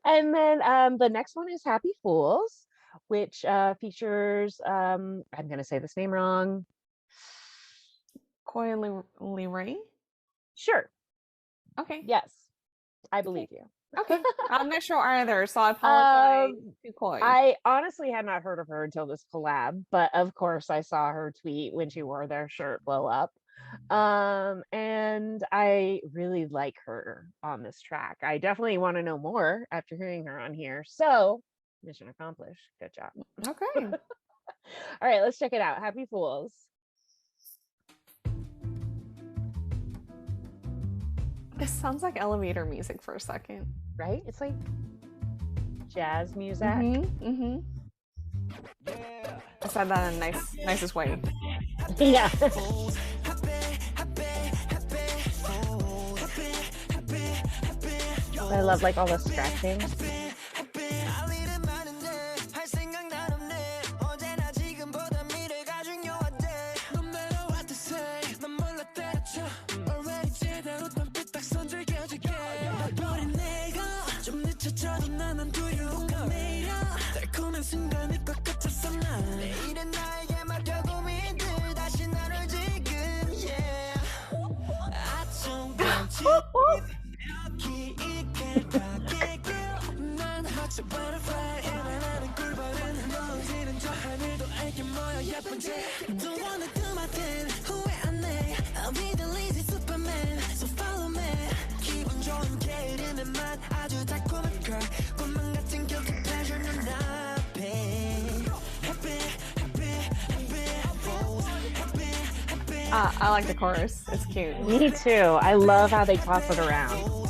And then the next one is Happy Fools, which features I'm gonna say this name wrong. Koi Ray? Sure. Okay. Yes, I Okay. believe you. Okay. I'm not sure either, so I apologize Um, to Koi. I honestly had not heard of her until this collab, but of course I saw her tweet when she wore their shirt blow up. And I really like her on this track. I definitely want to know more after hearing her on here. So, mission accomplished. Good job. Okay. All right, let's check it out. Happy Fools, This sounds like elevator music for a second. right? It's like jazz music. Mm-hmm. Mm-hmm. I said that in a nicest way. Yeah. I love like all the scratching. I like the chorus. It's cute. Me too. I love how they toss it around.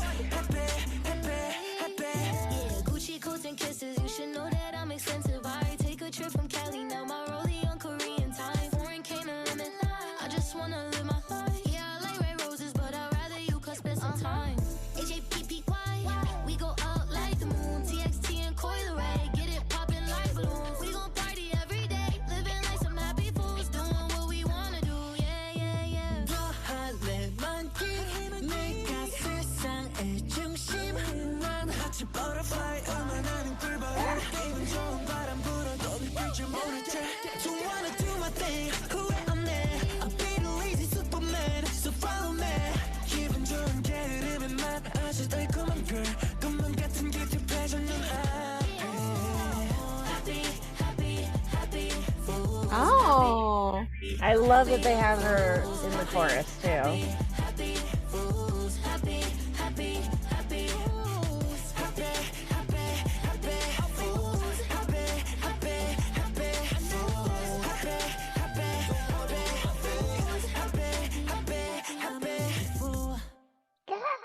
Oh. I love that they have her in the chorus too.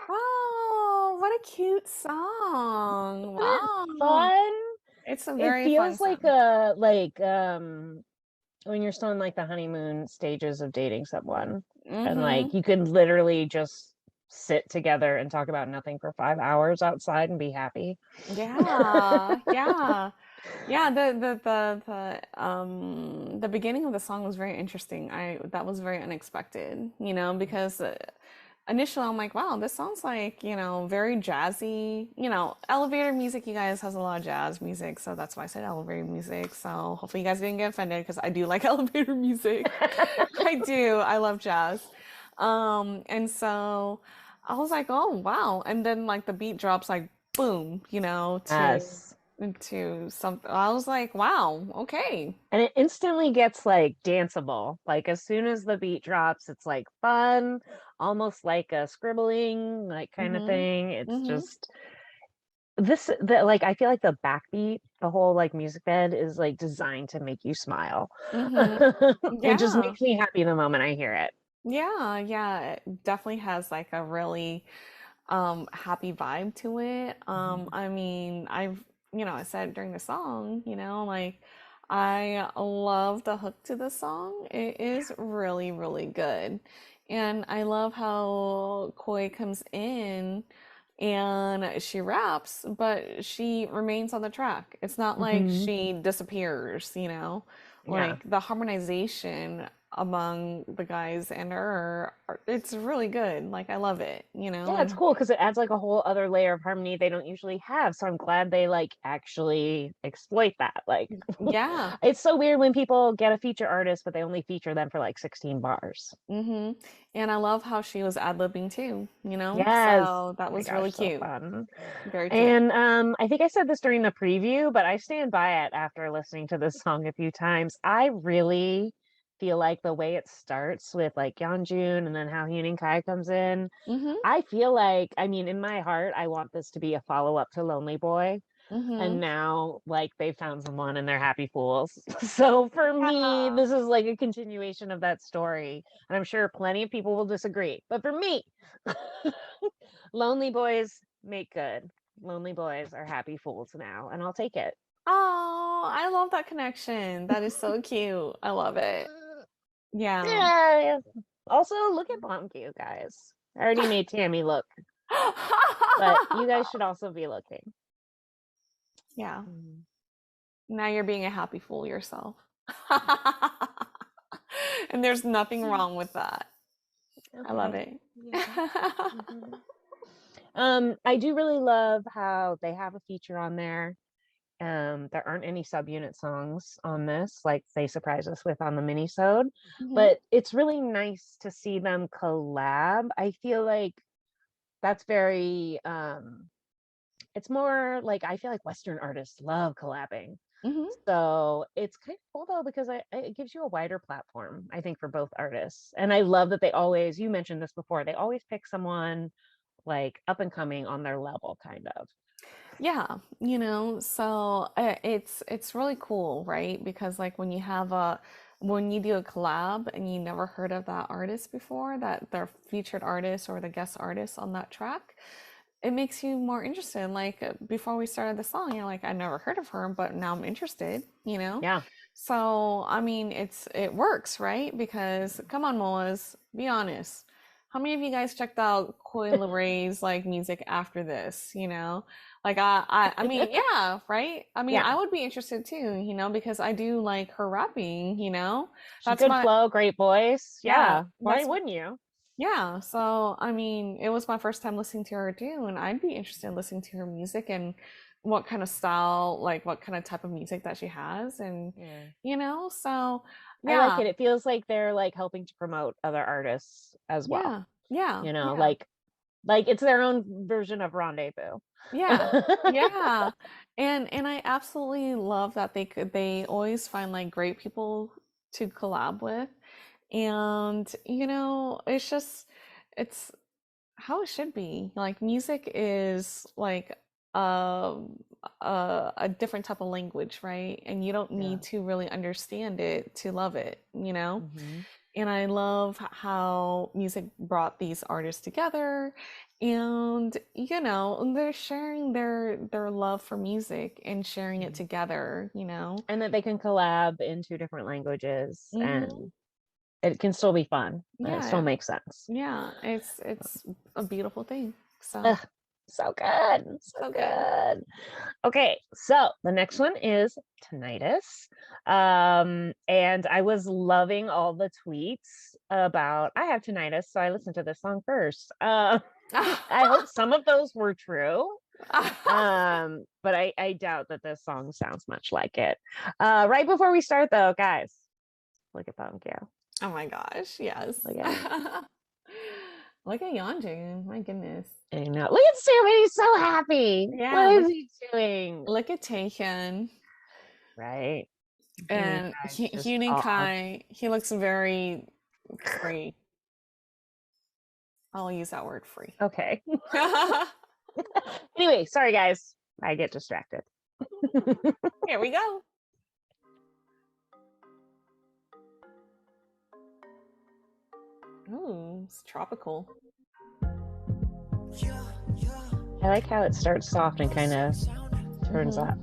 Oh, what a cute song. Isn't it Wow. fun? It's a It very fun feels like song. when you're still in like the honeymoon stages of dating someone and Mm-hmm. like you could literally just sit together and talk about nothing for 5 hours outside and be happy. Yeah. Yeah. Yeah, the beginning of the song was very interesting. I That was very unexpected, because initially I'm like, wow, this sounds like, very jazzy. Elevator music, you guys, has a lot of jazz music, so that's why I said elevator music. So hopefully you guys didn't get offended because I do like elevator music. I do. I love jazz. And so I was like, oh wow. And then like the beat drops like boom, to Yes. into something. I was like, wow, okay. And it instantly gets like danceable. Like as soon as the beat drops, it's like fun, almost like a scribbling, like kind of Mm-hmm. thing. It's Mm-hmm. just the like I feel like the backbeat, the whole like music bed is like designed to make you smile. Mm-hmm. It just Yeah. makes me happy the moment I hear it. Yeah, yeah. It definitely has like a really happy vibe to it. Mhm. I mean, I said during the song, like I love the hook to the song. It is really, really good. And I love how Koi comes in and she raps, but she remains on the track. It's not like Mhm. she disappears, Yeah. Like the harmonization among the guys and her, it's really good. Like I love it, Yeah, it's and cool because it adds like a whole other layer of harmony they don't usually have. So I'm glad they like actually exploit that. Like, yeah. it's so weird when people get a feature artist, but they only feature them for like 16 bars. hmm And I love how she was ad-libbing too, Yes. so that Oh my was gosh, really so cute. fun. Very cute. And I think I said this during the preview, but I stand by it after listening to this song a few times. I really feel like the way it starts with like Yeonjun and then how Hyun Kai comes in, hmm I feel like, I mean, in my heart, I want this to be a follow-up to Lonely Boy. hmm And now, like, they found someone and they're happy fools. So for me, Yeah. this is like a continuation of that story. And I'm sure plenty of people will disagree. But for me, Lonely Boys make good. Lonely Boys are happy fools now, and I'll take it. Oh, I love that connection. That is so cute. I love it. Yeah. Yeah. Also, look at Bongyu, guys. I already made Tammy look, but you guys should also be looking. Yeah. Mm. Now you're being a happy fool yourself. And there's nothing wrong with that. I love Okay. it. Yeah. Mhm. I do really love how they have a feature on there. There aren't any subunit songs on this, like they surprised us with on the mini-sode, hmm but it's really nice to see them collab. I feel like that's very it's more like I feel like Western artists love collabing. hmm So it's kind of cool though because it gives you a wider platform, I think, for both artists. And I love that they always, you mentioned this before, they always pick someone like up and coming on their level, kind of. Yeah, so it's really cool, right? Because like when you do a collab and you never heard of that artist before, that their featured artist or the guest artist on that track, it makes you more interested. Like before we started the song, you're like, I never heard of her, but now I'm interested. Yeah. So I mean, it works, right? Because come on, Moas, be honest. How many of you guys checked out Coi Leray's like music after this? Like I mean, yeah, right? I mean, Yeah. I would be interested too, because I do like her rapping. That's Good my flow, great voice. yeah, Yeah. Why that's wouldn't you? yeah. So I mean, it was my first time listening to her too, and I'd be interested in listening to her music and what kind of style, like what kind of type of music that she has, and Yeah. so I like yeah, it. It feels like they're like helping to promote other artists as well. yeah, yeah, You know, yeah. like it's their own version of Rendezvous. Yeah. Yeah. And I absolutely love that they always find like great people to collab with. And it's just it's how it should be. Like music is like a different type of language, right? And you don't Yeah. need to really understand it to love it. Hmm. And I love how music brought these artists together, and they're sharing their love for music and sharing it together. And that they can collab in two different languages hmm and it can still be fun and it still Yeah, makes sense. yeah, it's a beautiful thing. So Ugh, so good. So so good. good. Okay, so the next one is Tinnitus. And I was loving all the tweets about I have tinnitus, so I listened to this song first. I hope some of those were true. But I doubt that this song sounds much like it. Right before we start though, guys, look at Pumpkin. Oh my gosh, yes. Look at him. Look at Yeonjun, my goodness. I know. Look at Sam, he's so happy. Yeah, What is he doing? look at Taehyun. Right. Hyunin And Kai's just Hyunin off. Kai, he looks very free. I'll use that word free. Okay. Anyway, sorry guys. I get distracted. Here we go. Ooh, it's tropical. I like how it starts soft and kind of turns up.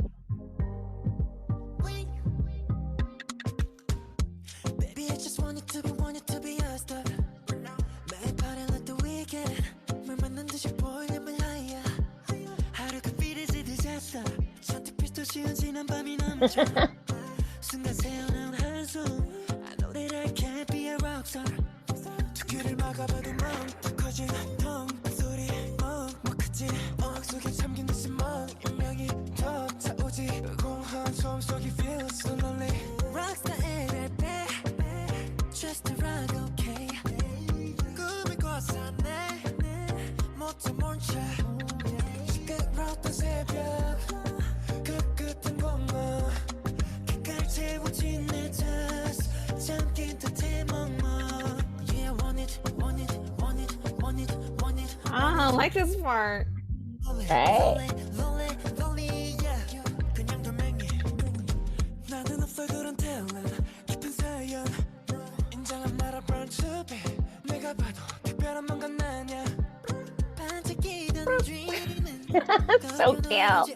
Ah, I like this part. Right? So cute.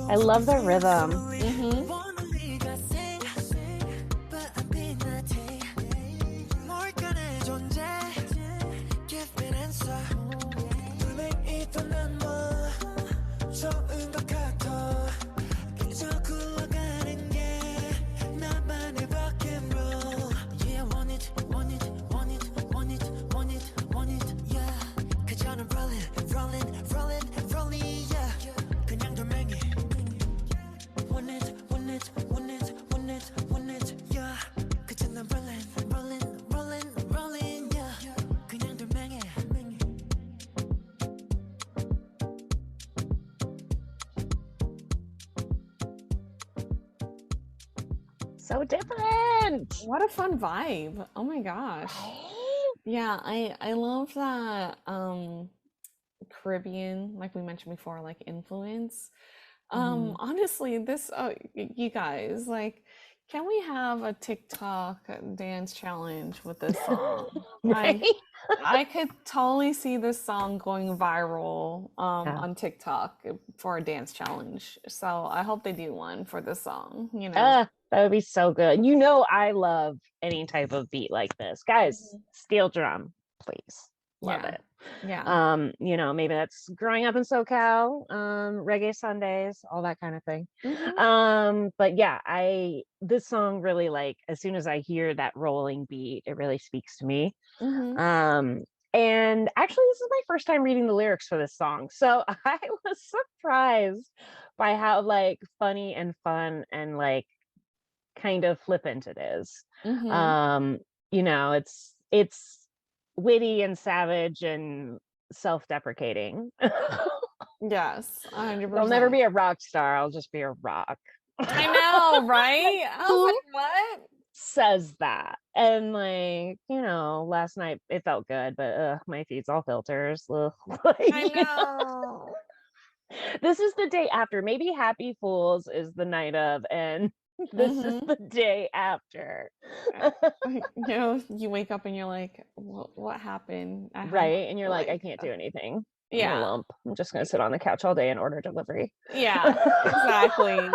I love the rhythm. Mm-hmm. So different. What a fun vibe. Oh my gosh. Yeah, I love that Caribbean, like we mentioned before, like influence. Mhm. Honestly, this you guys, like, can we have a TikTok dance challenge with this song? Right? I could totally see this song going viral Yeah. on TikTok for a dance challenge. So I hope they do one for this song, you know. That would be so good. You know, I love any type of beat like this. Guys, Mhm. steel drum, please. Love Yeah. it. Yeah. You know, maybe that's growing up in SoCal, reggae Sundays, all that kind of thing. Hmm. But yeah, this song really, like, as soon as I hear that rolling beat, it really speaks to me. Hmm. Um, and actually, this is my first time reading the lyrics for this song. So I was surprised by how like funny and fun and like kind of flippant it is. Hmm. Um, you know, it's witty and savage and self-deprecating. Yes, I'll never 100%. be a rock star. I'll just be a rock. I know, Like, right? I was who like, what? says that? And like, you know, last night it felt good, but my feed's all filters. Ugh. I Like, know. this is the day after. Maybe Happy Fools is the night of, and this is Hmm. the day after. You know, you wake up and you're like, what happened? I had Right? And you're like, I like, can't do anything. I'm a yeah, lump. I'm just gonna sit on the couch all day and order delivery. yeah, exactly.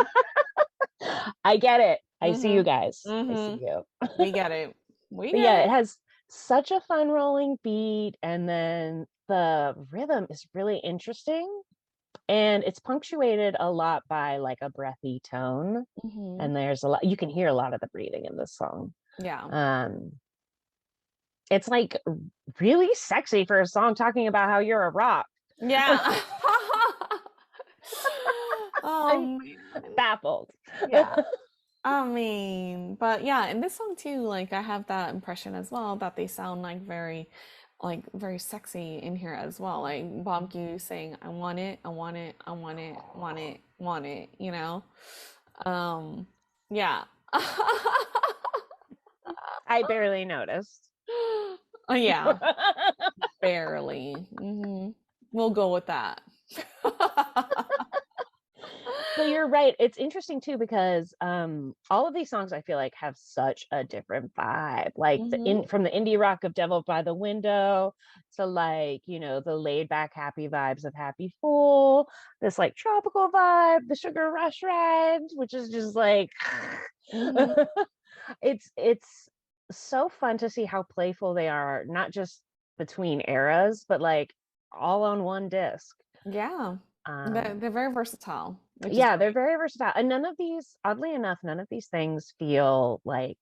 I get it. I see you Hmm. guys. I see Hmm. you. We get it. We But get yeah, it it. has such a fun rolling beat, and then the rhythm is really interesting. And it's punctuated a lot by like a breathy tone. Hmm. And there's a lot, you can hear a lot of the breathing in this song. Yeah. Um, it's like really sexy for a song talking about how you're a rock. Yeah. Oh I'm man. baffled. Yeah. I mean, but yeah, in this song too, like I have that impression as well that they sound like very sexy in here as well. Like Bob Q saying, I want it, I want it, I want it, want it, want it, you know? Um, yeah. I barely noticed. Oh yeah, barely. We'll go with that. But you're right. It's interesting too because all of these songs I feel like have such a different vibe. Like Hmm. from the indie rock of Devil by the Window to like, you know, the laid back happy vibes of Happy Fool, this like tropical vibe, the Sugar Rush Ride, which is just like Hmm. it's so fun to see how playful they are, not just between eras, but like all on one disc. Yeah. Um, They're very versatile, which is yeah, they're great. very versatile. And none of these, oddly enough, none of these things feel like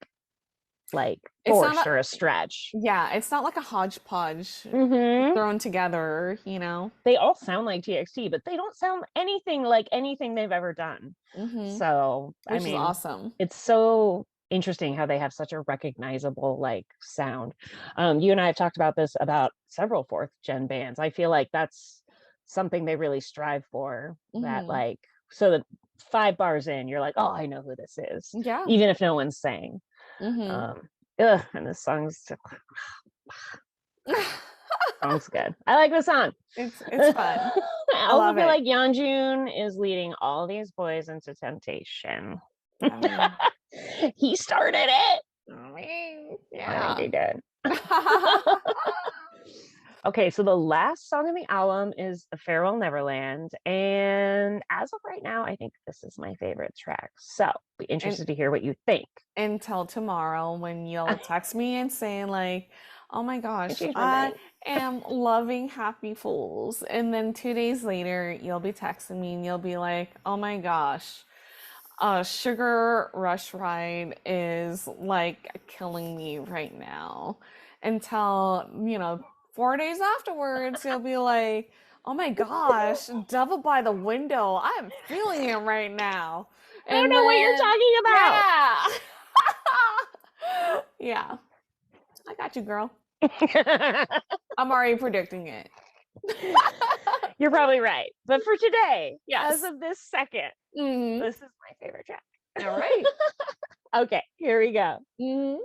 It's not forced a or a stretch. Yeah, it's not like a hodgepodge Hmm. thrown together, you know? They all sound like TXT, but they don't sound anything like anything they've ever done. Hmm. So, I Which is mean, awesome. it's so interesting how they have such a recognizable like sound. You and I have talked about this about several fourth gen bands. I feel like that's something they really strive for. That Hmm. like so that 5 bars in, you're like, oh, I know who this is, Yeah. even if no one's saying. Hmm. Um, ugh, and this song's good. I like the song. It's fun. I I also love feel it. like Yeonjun is leading all these boys into temptation. I mean, He started it. I think yeah. he did. Okay, so the last song in the album is Farewell Neverland. And as of right now, I think this is my favorite track. So be And interested to hear what you think. until tomorrow when you'll I text me and saying like, "Oh my gosh, changed my I mind. am loving Happy Fools." And then 2 days later, you'll be texting me and you'll be like, "Oh my gosh, Sugar Rush Ride is like killing me right now." Until, 4 days afterwards, you'll be like, "Oh my gosh, Devil by the Window, I am feeling it right now." I don't And know what you're then, talking about. yeah. Yeah, I got you, girl. I'm already predicting it. You're probably right. But for today, as Yes. of this second, Hmm. this is my favorite track. All right. Okay, here we go. Hmm.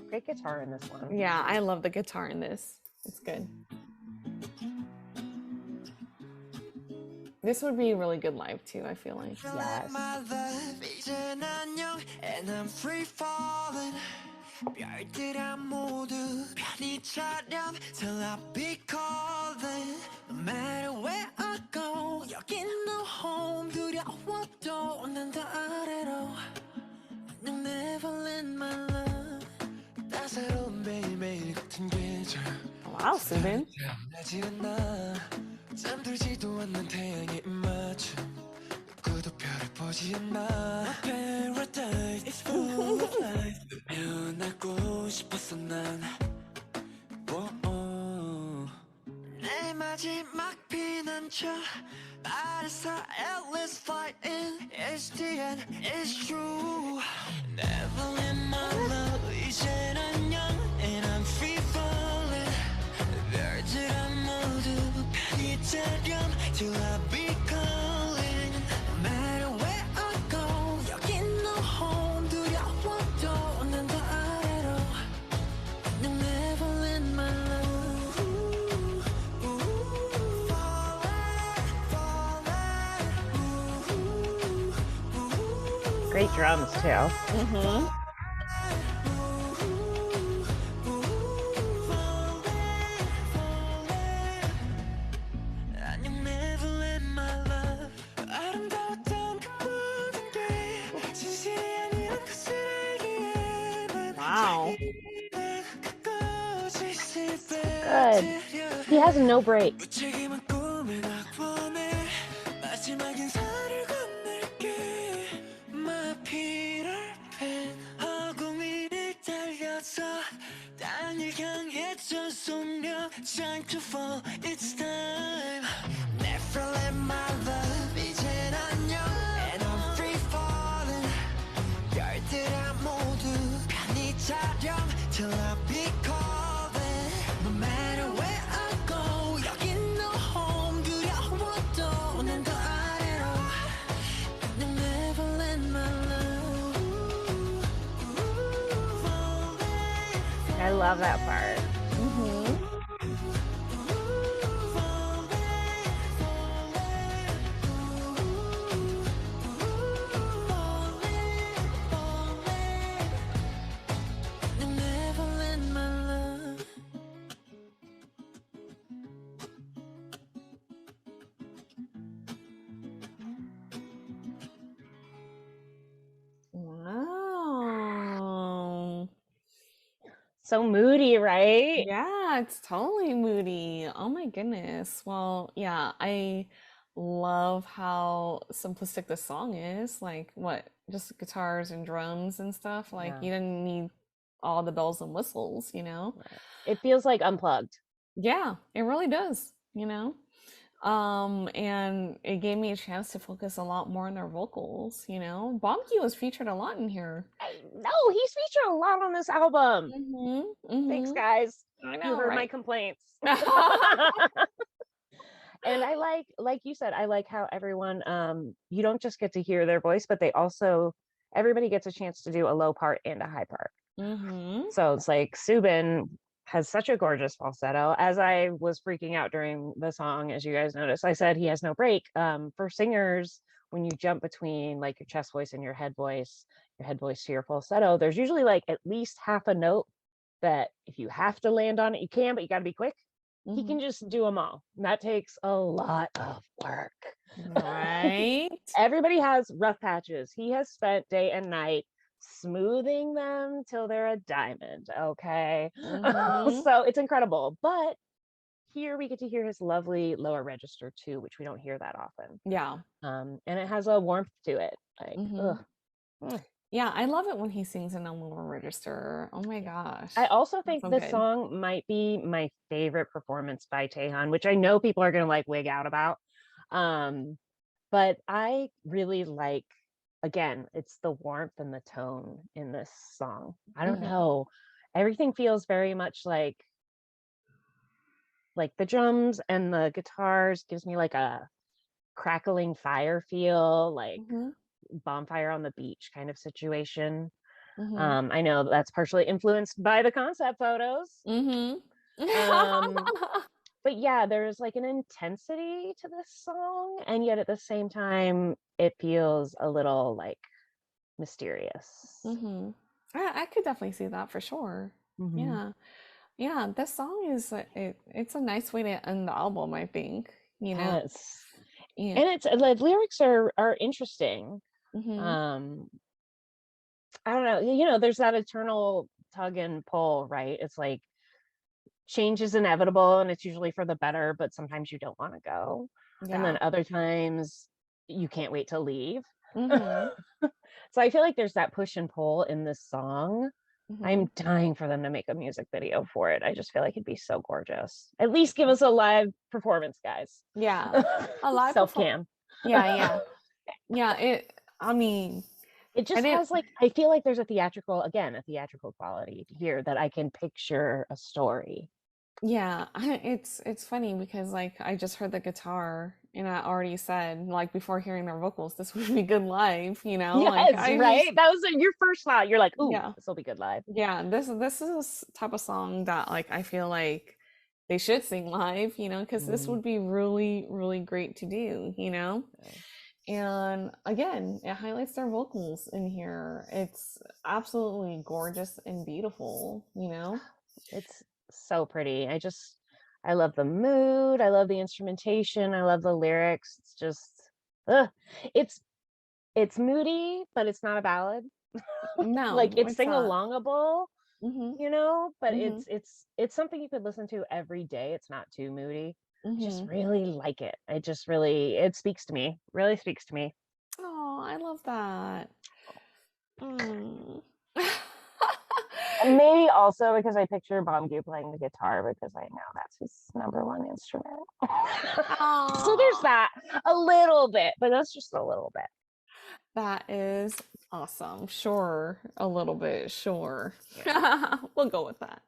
Great guitar in this one. Yeah, I love the guitar in this. It's good. This would be really good live too, I feel like. Yes. And I'm free falling. 별들아 모두 편히 차렴 till I be calling. No matter where I go, 여긴 no home. 두려워도 난 더 아래로. 난 Neverland my love. 따사로운 매일매일 같은 계절. Wow, Subin. 나지 않아. 잠들지도 않는 태양의 입맞춤. 누구도 별을 보지 않아. My paradise is full of light. 변하고 싶었어 난. 내 마지막 피난처. 말했어 at least flight in. It's the end, it's true. Never let my love. 이젠 안녕 and I'm free falling. 별들아 모두 편히 차렴 till I be calling. No matter where I go, 여긴 no home. 두려워도 난 더 아래로. 난 Neverland my love. Great drums too. Mm-hmm. 안녕 Neverland my love. 아름다웠던 그 모든 게 진실이 아니란 것을 알기에 난 Wow. 그것을 Good. He has no breaks. 무책임한 꿈을 낙원해 마지막 인사를 건넬게 My Peter Pan 허공위를 달려서 땅을 향해 전속력 Time to fall, it's time Never let my love 이젠 안녕 And I'm free falling 별들아 모두 편히 차렴 Till I be calling No matter where I go 여긴 no home 두려워도 난 더 아래로 난 Neverland my love I love that part. Mm-hmm. 난 Neverland my love Wow. So moody, right? Yeah, it's totally moody. Oh my goodness. Well, yeah, I love how simplistic the song is. Like, what, just guitars and drums and stuff. Like, Yeah. you didn't need all the bells and whistles, you know? Right. It feels like unplugged. Yeah, it really does, you know? And it gave me a chance to focus a lot more on their vocals, you know? Bobke was featured a lot in here. I know he's featured a lot on this album. Mm-hmm. Thanks, Mm-hmm. guys. I You know, heard my right? complaints. And I like you said, I like how everyone you don't just get to hear their voice, but they also everybody gets a chance to do a low part and a high part. Mm-hmm. So it's like Subin has such a gorgeous falsetto. As I was freaking out during the song, as you guys noticed, I said he has no break. For singers, when you jump between like your chest voice and your head voice to your falsetto, there's usually like at least half a note that if you have to land on it, you can, but you got to be quick. He Mm-hmm. can just do them all. And that takes a lot of work. Right? Everybody has rough patches. He has spent day and night smoothing them till they're a diamond. Okay. Mm-hmm. So it's incredible. But here we get to hear his lovely lower register too, which we don't hear that often. Yeah. And it has a warmth to it. Like, Mm-hmm. Yeah, I love it when he sings in a lower register. Oh my gosh. I also That's think so this good. song might be my favorite performance by Taehan, which I know people are gonna like wig out about. But I really like, again, it's the warmth and the tone in this song. I don't Mm-hmm. know. Everything feels very much like the drums and the guitars gives me like a crackling fire feel, like Mm-hmm. bonfire on the beach kind of situation. Mm-hmm. I know that's partially influenced by the concept photos. Mm-hmm. Um, but yeah, there's like an intensity to this song, and yet at the same time, it feels a little like mysterious. Mm-hmm. I could definitely see that for sure. Mhm. Yeah. Yeah, this song is it's a nice way to end the album, I think, you know. Yes, Yeah. and it's the lyrics are interesting. Mm-hmm. Um, I don't know, you know, there's that eternal tug and pull, right? It's like change is inevitable, and it's usually for the better, but sometimes you don't want to go, and Yeah. then other times you can't wait to leave. Mm-hmm. So I feel like there's that push and pull in this song. Mm-hmm. I'm dying for them to make a music video for it. I just feel like it'd be so gorgeous. At least give us a live performance, guys. Yeah. A live Self perform. cam. Yeah, yeah. Yeah, I mean, It I just didn't has like, I feel like there's a theatrical quality here that I can picture a story. yeah, it's funny because like I just heard the guitar and I already said like before hearing their vocals, this would be good live, you know? Like Yes, I just right? That was your first thought. You're like, ooh, yeah. this will be good live. Yeah, this is a type of song that like I feel like they should sing live, you know, because this Mm, would be really, really great to do, you know? yeah. And again, it highlights their vocals in here. It's absolutely gorgeous and beautiful, you know? It's so pretty. I love the mood. I love the instrumentation. I love the lyrics. It's just, ugh. It's it's moody, but it's not a ballad. Like No, it's it's not. sing-alongable, Mm-hmm. you know, but Mm-hmm. it's something you could listen to every day. It's not too moody. I just Mm-hmm. really like it. It speaks to me. Really speaks to me. Oh, I love that. Mm. And maybe also because I picture Bomgu playing the guitar because I know that's his number one instrument. So there's Oh, that a little bit, but that's just a little bit. that is awesome. Sure, a little bit, sure. Yeah. We'll go with that.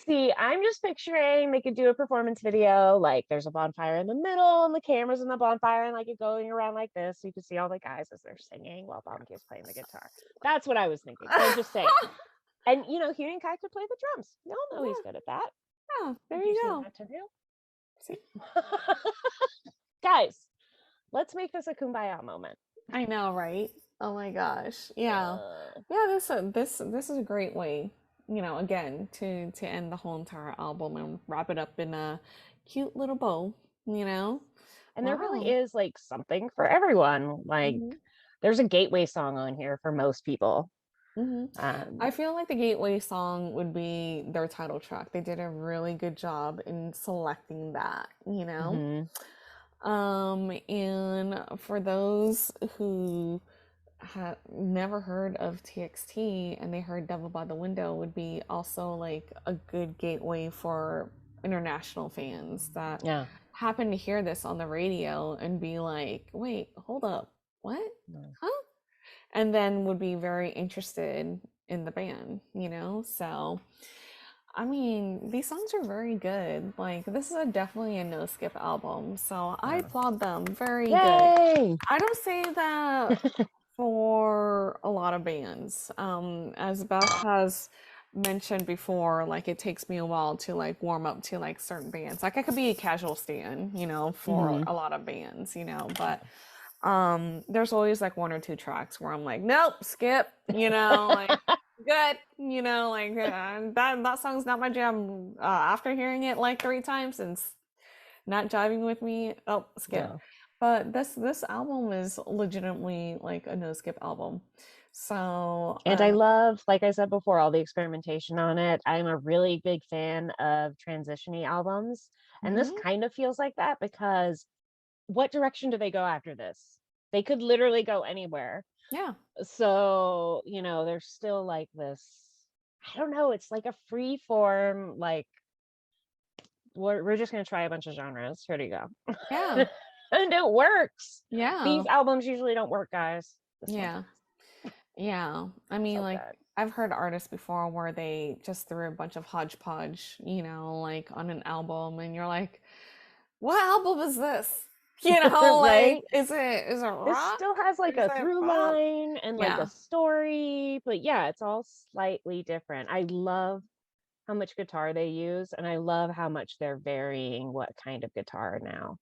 See, I'm just picturing they could do a performance video, like there's a bonfire in the middle and the camera's in the bonfire and like it going around like this. So you can see all the guys as they're singing while Bomgu is playing the guitar. That's what I was thinking. So I'm just saying. And you know, Huey Kai could play the drums. We all know he's good at that. Yeah, there Have you you seen go. that too? See, Guys, let's make this a kumbaya moment. I know, right? Oh my gosh. Yeah. Yeah, this is a great way, you know, again, to end the whole entire album and wrap it up in a cute little bow, you know? And there really Wow. is like something for everyone. Like Mm-hmm. there's a gateway song on here for most people. I feel like the gateway song would be their title track. They did a really good job in selecting that, you know? Mhm. And for those who had never heard of TXT and they heard Devil by the Window, would be also like a good gateway for international fans that Yeah. happen to hear this on the radio and be like, wait, hold up, what? Mm. Huh? And then would be very interested in the band, you know? So, I mean, these songs are very good. Like, this is definitely a no skip album. So, I Yeah. applaud them. Very good. Yay! I don't say that for a lot of bands. As Beth has mentioned before, like it takes me a while to like warm up to like certain bands. Like I could be a casual stan, you know, for a lot of bands, you know, but there's always like one or two tracks where I'm like, nope, skip, you know, like good, you know, like that song's not my jam. After hearing it like 3 times and not jiving with me, oh, skip. Yeah. But this album is legitimately like a no skip album. So And I love, like I said before, all the experimentation on it. I'm a really big fan of transition-y albums. And this kind of feels like that because what direction do they go after this? They could literally go anywhere. yeah. So, you know, there's still like this, I don't know, it's like a free form, like we're just gonna try a bunch of genres. Here you go. Yeah. And it works. Yeah. These albums usually don't work, guys. This one Yeah. Yeah. I mean, so like good. I've heard artists before where they just threw a bunch of hodgepodge, you know, like on an album and you're like, what album is this? You know, Right? like is it This rock? still has like Is a it through pop? line and like Yeah. a story, but yeah, it's all slightly different. I love how much guitar they use, and I love how much they're varying what kind of guitar now.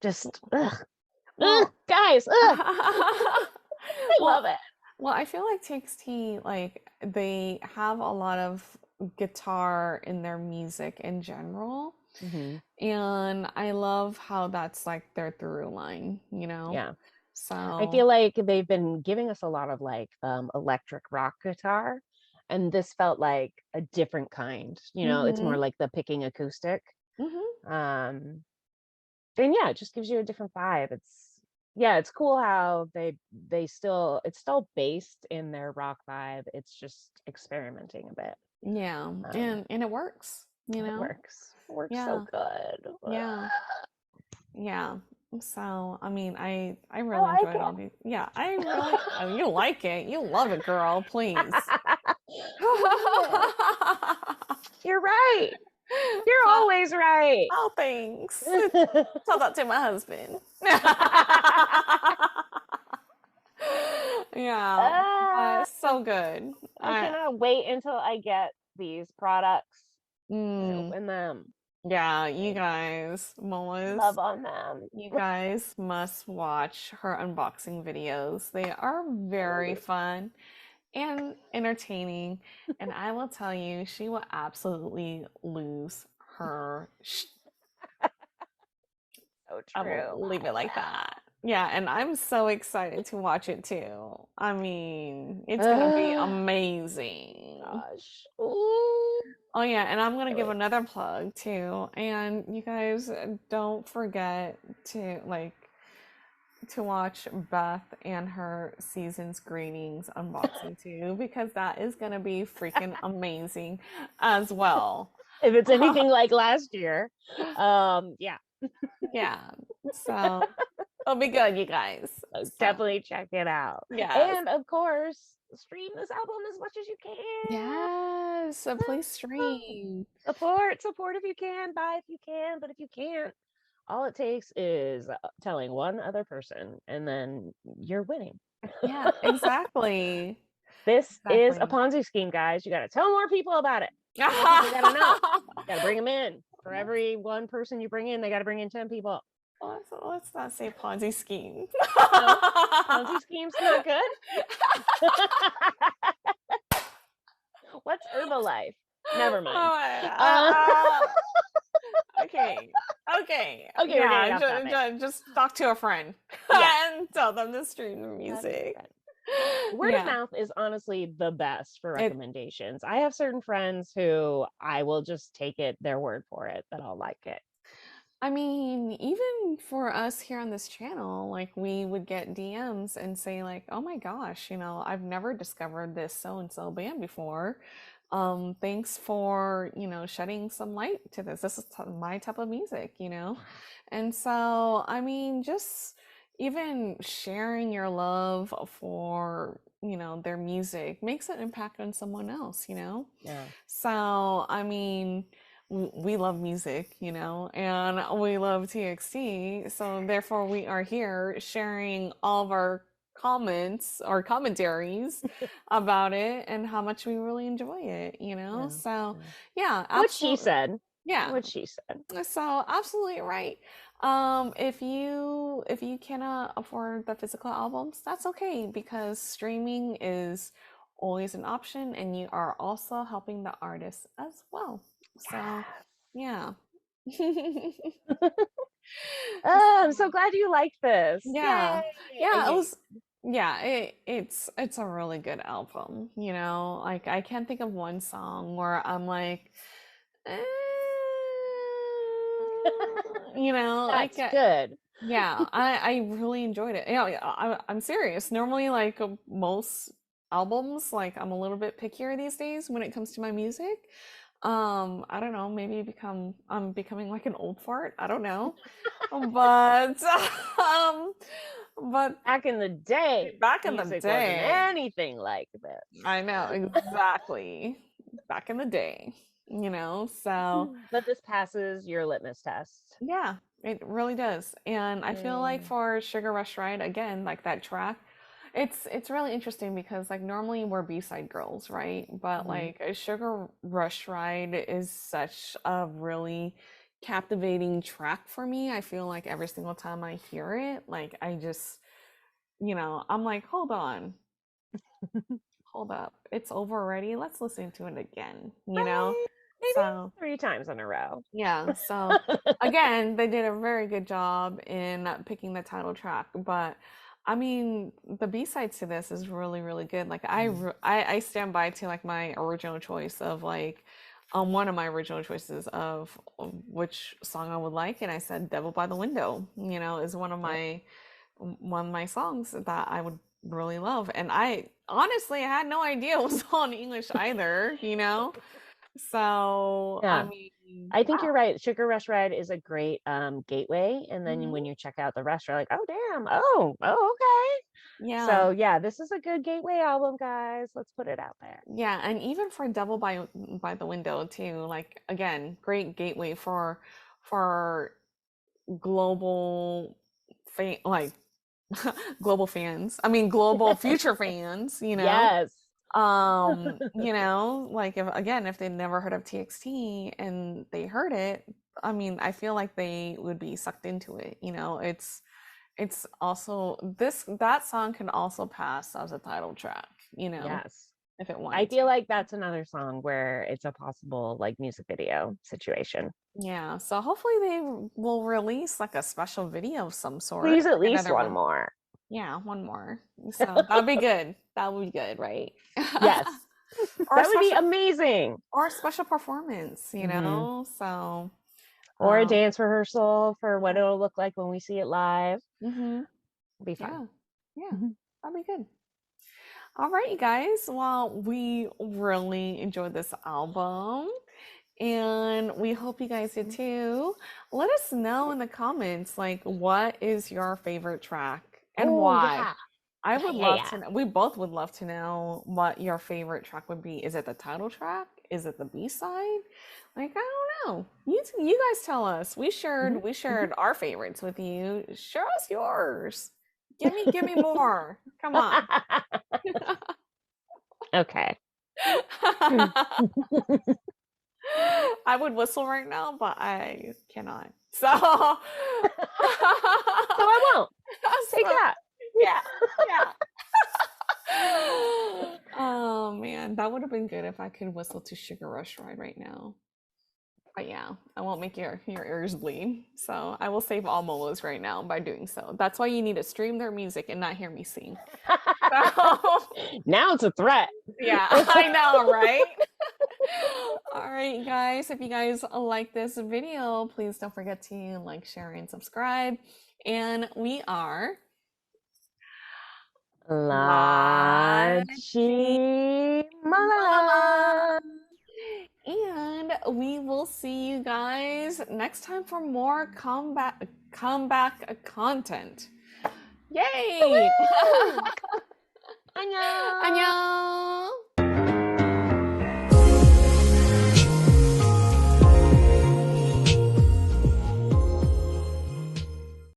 Just Well, guys, I well, love it. well, I feel like TXT, like they have a lot of guitar in their music in general. And I love how that's like their through line, you know? Yeah. So I feel like they've been giving us a lot of like electric rock guitar, and this felt like a different kind. You know, it's more like the picking acoustic. Um and yeah, it just gives you a different vibe. It's cool how it's still based in their rock vibe. It's just experimenting a bit. yeah, and it works, you It know? works so Yeah. good. Yeah. Yeah. So, I mean, I I really like enjoyed all these. Yeah, I really, oh, you like it. You love it, girl. Please. You're right. You're always right. Oh, thanks. Tell that to my husband. Yeah, so good. I cannot wait until I get these products and Mm, open them. yeah, you guys, Moas, Love on them. you guys must watch her unboxing videos. They are very fun and entertaining. And I will tell you, she will absolutely lose her. So I true. will leave it like that. Yeah, and I'm so excited to watch it too. I mean, it's gonna be amazing. Gosh. Ooh. Oh yeah, and I'm gonna give another plug too. And you guys don't forget to watch Beth and her season's greetings unboxing too, because that is gonna be freaking amazing as well. If it's anything like last year. Yeah. Yeah. So it'll be good, you guys. So, definitely check it out. yes. And of course, stream this album as much as you can. Yes. So please stream. Support if you can, buy if you can, but if you can't, all it takes is telling one other person and then you're winning. Yeah, exactly. This is a Ponzi scheme, guys. You got to tell more people about it. More people gotta know. You gotta bring them in. For every one person you bring in, they gotta bring in 10 people. Let's not say Ponzi scheme. No, Ponzi scheme's not good. What's Herbalife? Never mind. Okay. Yeah, Yeah, just talk to a friend and tell them to stream the music. Word of Yeah. mouth is honestly the best for It recommendations. I have certain friends who I will just take it their word for it that I'll like it. I mean, even for us here on this channel, like we would get DMs and say like, "Oh my gosh, I've never discovered this so and so band before. Thanks for, shedding some light to this. This is my type of music." And so, I mean, just even sharing your love for, their music makes an impact on someone else. Yeah. So, I mean, we love music, and we love TXT. So therefore, we are here sharing all of our comments or commentaries about it and how much we really enjoy it. Yeah. So Yeah. yeah, What she absolutely. said. Yeah. What she said. So absolutely right. If you cannot afford the physical albums, that's okay because streaming is always an option and you are also helping the artists as well. So yeah. Oh, I'm so glad you like this. Yeah. Yay. Yeah, it Okay. was it's a really good album. Like I can't think of one song where I'm like eh, like That's good. yeah, I really enjoyed it. Yeah, I'm serious. Normally, like most albums, like I'm a little bit pickier these days when it comes to my music. I don't know, maybe I'm becoming like an old fart. I don't know. But um but Back in the day, back in the music wasn't day, anything like this. I know exactly. Back in the day. So But this passes your litmus test. yeah, it really does. And I feel like Yay. for Sugar Rush Ride, again, like that track, it's really interesting because like normally we're B-side girls, right? But Mhm. like a Sugar Rush Ride is such a really captivating track for me. I feel like every single time I hear it, like I just, I'm like, hold on, hold up. It's over already. Let's listen to it again. Right. Maybe So 3 times in a row. yeah, so again, they did a very good job in picking the title track, but I mean, the B-sides to this is really, really good. Like Mhm. I stand by to like my original choice of like one of my original choices of which song I would like, and I said "Devil by the Window," is Yep. one of my songs that I would really love. And I honestly had no idea it was all in English either. So, I Yeah. mean, I think yeah. you're right. Sugar Rush Ride is a great gateway. And then when Mhm. you check out the rest, you're like, oh damn. Oh, okay. Yeah. So yeah, this is a good gateway album, guys. Let's put it out there. Yeah, and even for Devil by the Window too, like again, great gateway for global like global fans. I mean global future fans. Yes. Like if they'd never heard of TXT and they heard it, I mean, I feel like they would be sucked into it. It's also that song can also pass as a title track, Yes. if it I wanted to. feel like that's another song where it's a possible like music video situation. Yeah, so hopefully they will release like a special video of some sort, Please at like least another one one. more. Yeah, one more. So that'd be good. That would be good, right? Yes. Or a That would be special amazing. or a special performance, Hmm. So Or a um dance rehearsal for what yeah. it'll look like when we see it live. Mm-hmm. It'll be fun. Yeah. Yeah. Mhm. That'd be good. All right, you guys. Well, we really enjoyed this album. And we hope you guys did too. Let us know in the comments, like, what is your favorite track and Oh why? yeah. I Yeah, would yeah, love yeah. to know. We both would love to know what your favorite track would be. Is it the title track? Is it the B-side? Like, I don't know. You guys tell us. We Mhm, shared we mhm. shared our favorites with you. Share us yours. Give me more. Come on. Okay. Mm. I would whistle right now, but I cannot. So, So I won't. Take so that. yeah, yeah. Oh man, that would have been good if I could whistle to Sugar Rush Ride right now. But yeah, I won't make your ears bleed. So I will save all molos right now by doing so. That's why you need to stream their music and not hear me sing. So, Now it's a threat. yeah, I know, right? All right, guys. If you guys like this video, please don't forget to like, share, and subscribe. And we are La Mama. Chimala. And we will see you guys next time for more comeback content. Yay! 안녕.